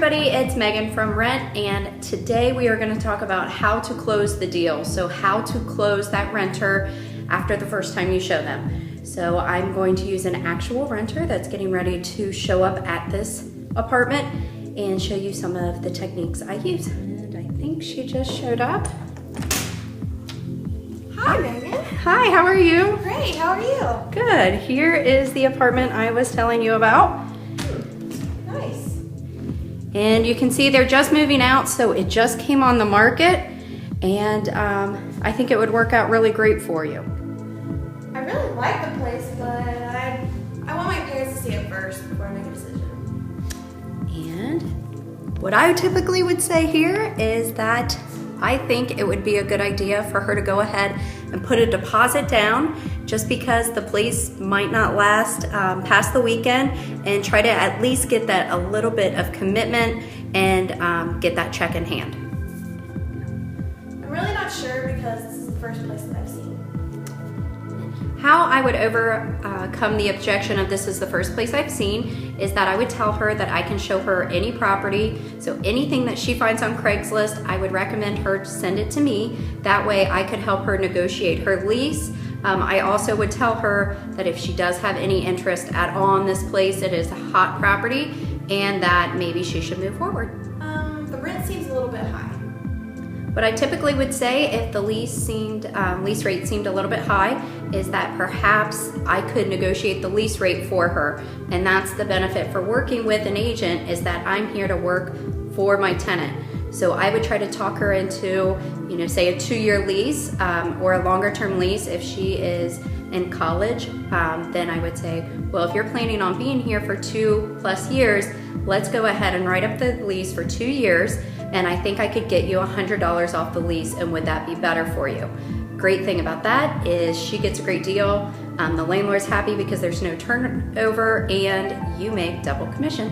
everybody, it's Megan from R.E.N.T, and today we are going to talk about how to close the deal. So how to close that renter after the first time you show them. So I'm going to use an actual renter that's getting ready to show up at this apartment and show you some of the techniques I use. And I think she just showed up. Hi, Megan. Hi, how are you? Great, how are you? Good. Here is the apartment I was telling you about. Nice. And you can see they're just moving out, so it just came on the market, and I think it would work out really great for you. I really like the place, but I want my parents to see it first before I make a decision. And what I typically would say here is that I think it would be a good idea for her to go ahead and put a deposit down, just because the place might not last past the weekend, and try to at least get that a little bit of commitment and get that check in hand. I'm really not sure because this is the first place that I've seen. How I would overcome the objection of this is the first place I've seen is that I would tell her that I can show her any property. So anything that she finds on Craigslist, I would recommend her send it to me. That way I could help her negotiate her lease. I also would tell her that if she does have any interest at all in this place, it is a hot property and that maybe she should move forward. The rent seems a little bit high. What I typically would say if the lease rate seemed a little bit high is that perhaps I could negotiate the lease rate for her. And that's the benefit for working with an agent, is that I'm here to work for my tenant. So I would try to talk her into, say a 2-year lease or a longer term lease. If she is in college, then I would say, well, if you're planning on being here for 2+ years, let's go ahead and write up the lease for 2 years. And I think I could get you $100 off the lease, and would that be better for you? Great thing about that is she gets a great deal. The landlord's happy because there's no turnover, and you make double commission.